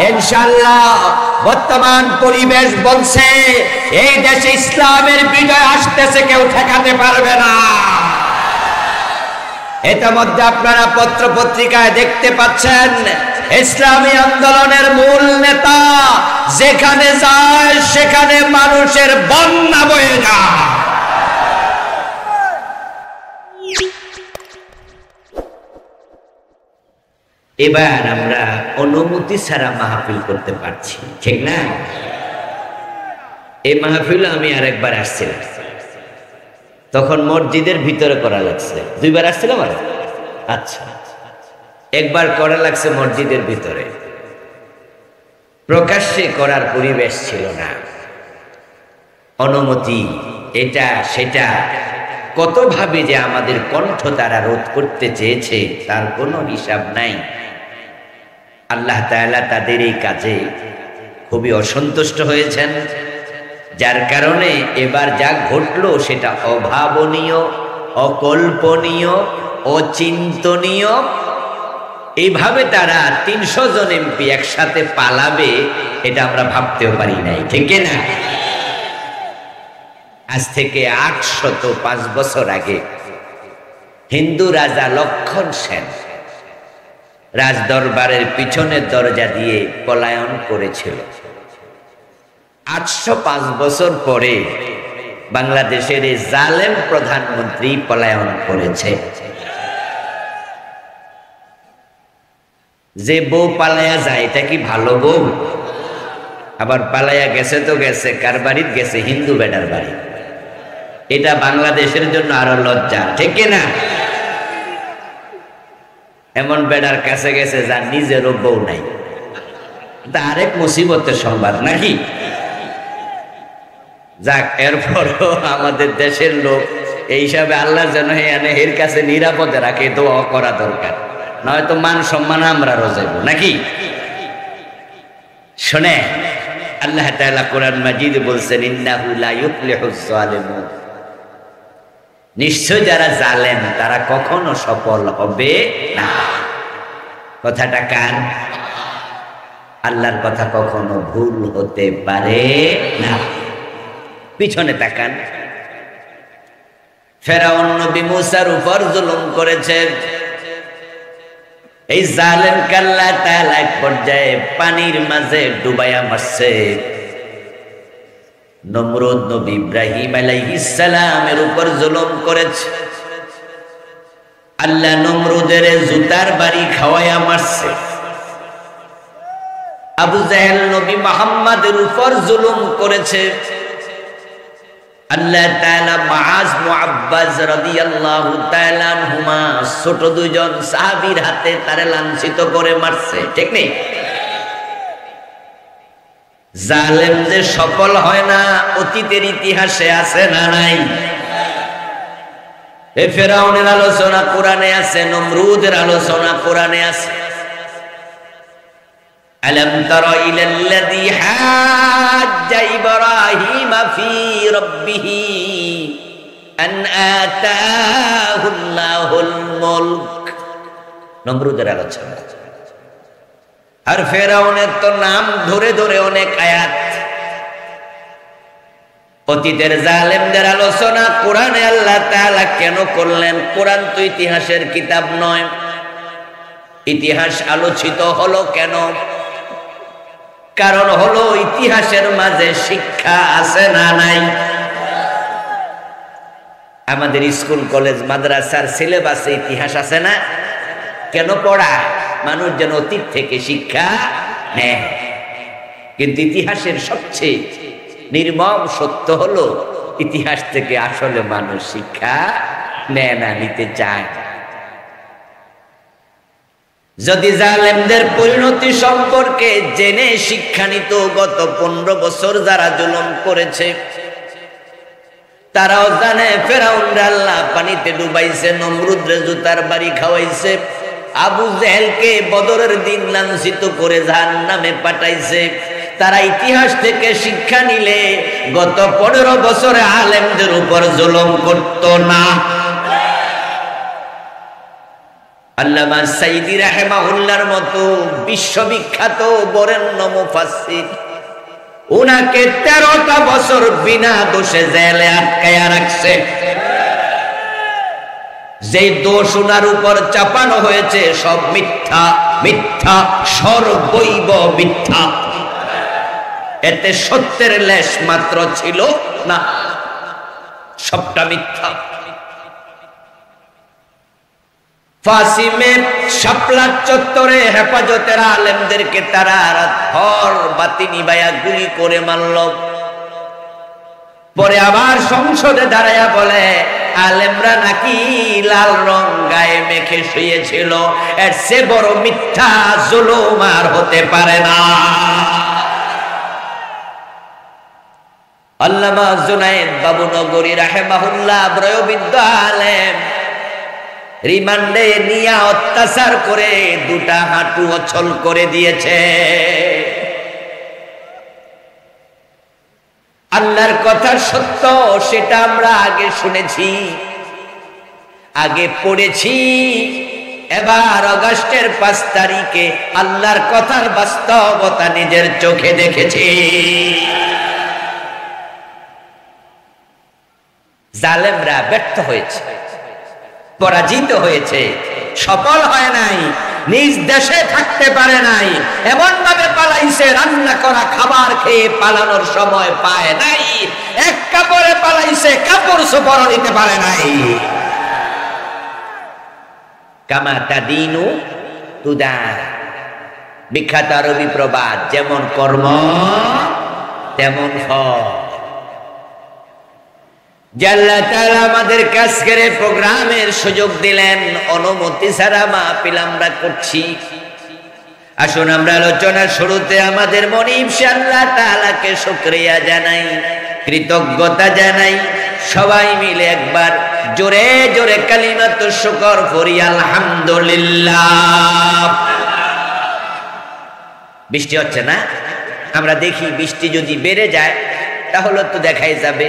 ইনশাআল্লাহ বর্তমান পরিবেশ বলছে এই দেশে ইসলামের বিজয় আসতেছে, কেউ ঠেকাতে পারবে না। ইতিমধ্যে আপনারা পত্র পত্রিকায় দেখতে পাচ্ছেন ইসলামী আন্দোলনের মূল নেতা যেখানে যায় সেখানে মানুষের বন্যা বয়ে যায়। এবার আমরা অনুমতি ছাড়া মাহফিল করতে পারছি, ঠিক না? এই মাহফিল আমি আরেকবার আসছিলাম, তখন মসজিদের ভিতরে করা লাগছে। দুইবার আসছিলাম আর আচ্ছা, একবার করা লাগছে মসজিদের ভিতরে, প্রকাশ্যে করার পরিবেশ ছিল না। অনুমতি এটা সেটা কতভাবে যে আমাদের কণ্ঠ তারা রোধ করতে চেয়েছে তার কোনো হিসাব নাই। আল্লাহ তাআলা তাদের এই কাজে খুবই অসন্তুষ্ট হয়েছেন, যার কারণে এবার যা ঘটলো সেটা অভাবনীয়, অকল্পনীয়, অচিন্তনীয়। এইভাবে তারা ৩০০ জন এমপি একসাথে পালাবে এটা আমরা ভাবতেও পারি নাই, ঠিক না? আজ থেকে ৮০৫ বছর আগে হিন্দু রাজা লক্ষণ সেন রাজদরবারের পিছনের দরজা দিয়ে পলায়ন করেছিল। ৮০৫ বছর পরে বাংলাদেশের এই জালেম প্রধানমন্ত্রী পলায়ন করেছে। যে বউ পালায়া যায় এটা কি ভালো বউ? আবার পালায়া গেছে তো গেছে, কার বাড়িত গেছে? হিন্দু বেটার বাড়ি। এটা বাংলাদেশের জন্য আরো লজ্জা, ঠিক না? এমন বেটার কাছে গেছে যার নিজেরও বউ নাই, তা আরেক মুসিবতের সংবাদ নাকি? যাক, এরপরও আমাদের দেশের লোক এই হিসাবে আল্লাহ যেন এর কাছে নিরাপদে রাখে, দোয়া করা দরকার, নয়তো মান সম্মান আমরা রোজাইব নাকি? শুনে আল্লাহ তাআলা কোরআন মাজিদ বলছেন, ইন্নাহু লা ইউফলিহুজ জালিমুন, নিশ্চয় যারা জালেম তারা কখনো সফল হবে না। কথাটা কান, আল্লাহর কথা কখনো ভুল হতে পারে না। পিছনে তাকান, ফেরাউন নবী মুসার উপর জুলুম করেছে। এই জালেম আল্লাহ তাআলা এক পর্যায়ে পানির মাঝে ডুবাইয়া মারছে। নমরুদ নবী ইব্রাহিম আলাইহিস সালামের উপর জুলুম করেছে। আল্লাহ নমরুদের জুতার বাড়ি খাওয়াইয়া মারছে। আবু জাহেল নবী মুহাম্মাদের উপর জুলুম করেছে। আল্লাহ তাআলা মুআজ মুআব্বাজ রাদিয়াল্লাহু তাআলা আনহুমা ছোট দুইজন সাহাবীর হাতে তারে লাঞ্ছিত করে মারছে, ঠিক নেই? জালেম যে সফল হয় না অতীতের ইতিহাসে আছে না নাই? এই ফেরাউনের আলোচনা কোরআনে আছে, নমরুদের আলোচনা কোরআনে আছে। আলম তারা ইলাল্লাযী হাজ্জা ইব্রাহিম ফি রাব্বিহি আন আতাহুল্লাহুল মুলক, নমরুদের আলোচনা। আর ফেরাউনের তো নাম ধরে ধরে অনেক আয়াত। অতীতের জালেমদের আলোচনা কোরআনে আল্লাহ তাআলা কেন করলেন? কোরআন তো ইতিহাসের কিতাব নয়। ইতিহাস আলোচিত হলো কেন? কারণ হলো ইতিহাসের মাঝে শিক্ষা আছে না নাই? আমাদের স্কুল কলেজ মাদ্রাসার সিলেবাসে ইতিহাস আছে না? কেন পড়ায়? মানুষ যেন অতীত থেকে শিক্ষা নেয়। কিন্তু ইতিহাসের সবচেয়ে নির্মম সত্য হলো ইতিহাস থেকে আসলে মানুষ শিক্ষা নেয় না, নিতে চায়। যদি জালেমদের পরিণতি সম্পর্কে জেনে শিক্ষা নিত, গত 15 বছর যারা জুলুম করেছে তারাও জানে ফেরাউনরে আল্লাহ পানিতে ডুবাইছে, নমরুদরে জুতার বাড়ি খাওয়াইছে, আবু জেহেলকে বদরের দিন লাঞ্ছিত করে জাহান্নামে পাঠাইছে। তারা ইতিহাস থেকে শিক্ষা নিলে গত 15 বছরে আলেমদের উপর জুলুম করত না। আল্লামা সাইদি রাহিমাহুল্লাহর মতো বিশ্ববিখ্যাত বরেণ্য মুফাসসির, উনাকে 13টা বছর বিনা দোষে জেলে আটকায়া রাখছে। যে দোষ উনার উপর চাপানো হয়েছে সব মিথ্যা, মিথ্যা, সর্বৈব মিথ্যা। এতে সত্যের লেশ মাত্র ছিল না, সবটা মিথ্যা। ফাসিমে শাপলা চত্বরে হেফাজতের আলেমদেরকে তারা রাতভর বাতি নিবাইয়া গুলি করে মারল। পরে আবার সংসদে দাঁড়াইয়া বলে আলেমরা নাকি লাল রং গায়ে মেখে শুয়েছিল। এর চেয়ে বড় মিথ্যা জুলুম আর হতে পারে না। আল্লামা জুনায়েদ বাবুনগরী রাহিমাহুল্লাহ বয়োবৃদ্ধ আলেম, রিমান্ডে নিয়ে অত্যাচার করে 2টা হাঁটু অচল করে দিয়েছে। আল্লাহর কথা সত্য, সেটা আমরা আগে শুনেছি, আগে পড়েছি। এবার আগস্টের 5 তারিখে আল্লাহর কথার বাস্তবতা নিজের চোখে দেখেছি। জালেমরা ব্যর্থ হয়েছে, পরাজিত হয়েছে, সফল হয় নাই, নিজ দেশে থাকতে পারে নাই, এমন ভাবে পালাইছে রান্না করা খাবার খেয়ে পালানোর সময় পায় নাই, এক কাপড়ে পালাইছে, কাপড় চোপড় নিতে পারে নাই। কামা তাদিনু তুদান, বিখ্যাত আরবি প্রবাদ, যেমন কর্ম তেমন ফল। আল্লাহ তাআলা আমাদের আজকের প্রোগ্রামের সুযোগ দিলেন, অনুমতি ছাড়া মাহফিল আমরা করছি। আসুন আমরা আলোচনার শুরুতে আমাদের মনিব আল্লাহ তাআলাকে শুকরিয়া জানাই, কৃতজ্ঞতা জানাই। সবাই মিলে একবার জোরে জোরে কালিমাতুশ শুকর পড়ি, আলহামদুলিল্লাহ। বৃষ্টি হচ্ছে না? আমরা দেখি বৃষ্টি যদি বেড়ে যায় তাহলে তো দেখাই যাবে,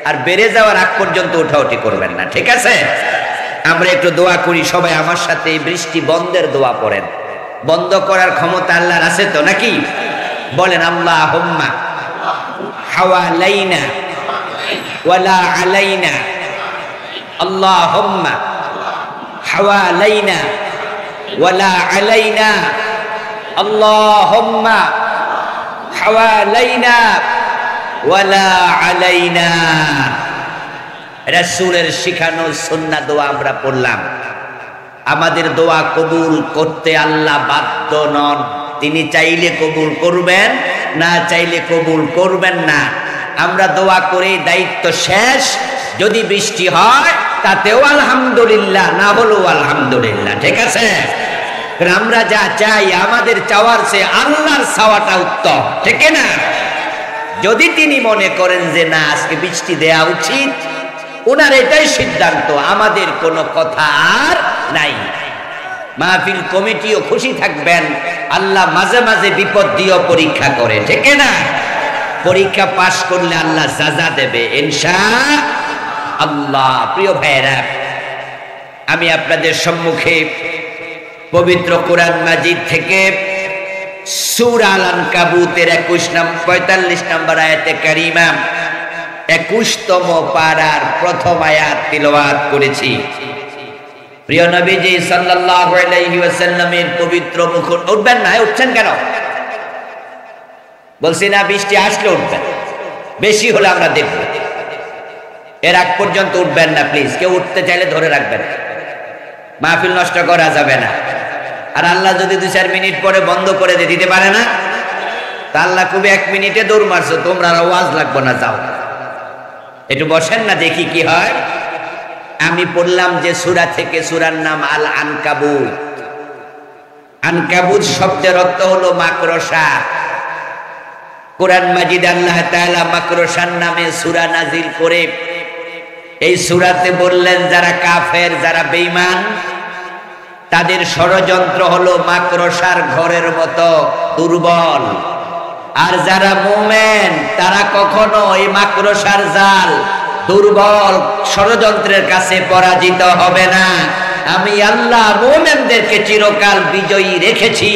আর বেড়ে যাওয়ার আগ পর্যন্ত উঠাউঠি করবেন না, ঠিক আছে? আমরা একটু দোয়া করি সবাই আমার সাথে, বৃষ্টি বন্ধের দোয়া পড়েন। বন্ধ করার ক্ষমতা আল্লাহর আছে তো নাকি? বলেন আল্লাহুম্মা হাওয়ালাইনা ওয়ালা আলাইনা, আল্লাহুম্মা হাওয়ালাইনা ওয়ালা আলাইনা, আল্লাহুম্মা হাওয়ালাইনা ওয়ালা আলাইনা। রাসূলের শিখানো সুন্নাহ দোয়া আমরা পড়লাম। আমাদের দোয়া কবুল করতে আল্লাহ বাধ্য নন, তিনি চাইলে কবুল করবেন, না চাইলে কবুল করবেন না। আমরা দোয়া করে দায়িত্ব শেষ। যদি বৃষ্টি হয় তাতেও আলহামদুলিল্লাহ, না হলেও আলহামদুলিল্লাহ, ঠিক আছে? আমরা যা চাই, আমাদের চাওয়ার চেয়ে আল্লাহর চাওয়াটা উত্তম, ঠিক না? যদি তিনি মনে করেন যে না আজকে বৃষ্টি দেয়া উচিত, ওনার এটাই সিদ্ধান্ত, আমাদের কোনো কথা আর নাই। মাহফিল কমিটিও খুশি থাকবেন, আল্লাহ মাঝে মাঝে বিপদ দিয়েও পরীক্ষা করে, ঠিক না? পরীক্ষা পাশ করলে আল্লাহ সাজা দেবে ইনশাআল্লাহ। প্রিয় ভাইয়েরা, আমি আপনাদের সম্মুখে পবিত্র কোরআন মাজিদ থেকে সূরা আল আনকাবুতের 45 নম্বর আয়াতে কারিমা 21তম পারার প্রথম আয়াত তিলাওয়াত করেছি। প্রিয় নবীজি সাল্লাল্লাহু আলাইহি ওয়াসাল্লামের পবিত্র মুখ। উঠবেন না? উঠছেন কেন? বলছি না বৃষ্টি আসলে উঠবেন, বেশি হলে আমরা দেখব। এর আগ পর্যন্ত উঠবেন না প্লিজ। কেউ উঠতে চাইলে ধরে রাখবেন, মাহফিল নষ্ট করা যাবে না। আর আল্লাহ যদি 2-4 মিনিট পরে বন্ধ করে দিতে পারে না, তা আল্লাহ খুবই 1 মিনিটে দৌড় মারছো, তোমরা ওয়াজ লাগবো না, যাও। একটু বসেন না, দেখি কি হয়। আমি পড়লাম যে সূরা থেকে, সূরার নাম আল আনকাবুত। আনকাবুত শব্দের অর্থ হলো মাকড়সা। কোরআন মাজিদ আল্লাহ তাআলা মাকড়সার নামে সূরা নাজিল করে এই সূরাতে বললেন যারা কাফের, যারা বেঈমান, তাদের ষড়যন্ত্র হলো মাকড়সার ঘরের মতো দুর্বল। আর যারা মুমিন তারা কখনো এই মাকড়সার জাল, দুর্বল ষড়যন্ত্রের কাছে পরাজিত হবে না। আমি আল্লাহ মুমিনদেরকে চিরকাল বিজয়ী রেখেছি,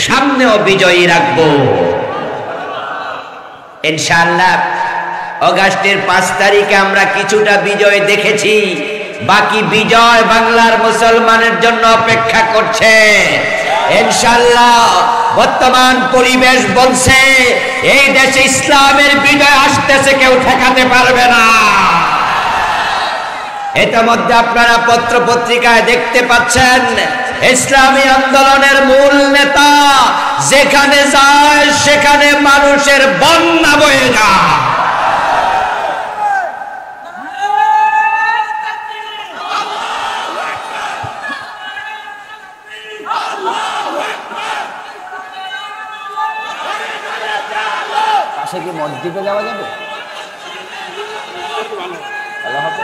সামনেও বিজয়ী রাখবো ইনশাআল্লাহ। অগাস্টের 5 তারিখে আমরা কিছুটা বিজয় দেখেছি, বাকি বিজয় বাংলার মুসলমানের জন্য অপেক্ষা করছে ইনশাআল্লাহ। বর্তমান পরিবেশ বলছে এই দেশে ইসলামের বিজয় আসতেছে, কেউ ঠেকাতে পারবে না। ইতিমধ্যে আপনারা পত্র পত্রিকায় দেখতে পাচ্ছেন ইসলামী আন্দোলনের মূল নেতা যেখানে যায় সেখানে মানুষের বন্যা বয়ে যায়। পাশে কি মসজিদে যাওয়া যাবে? ভালো হবে।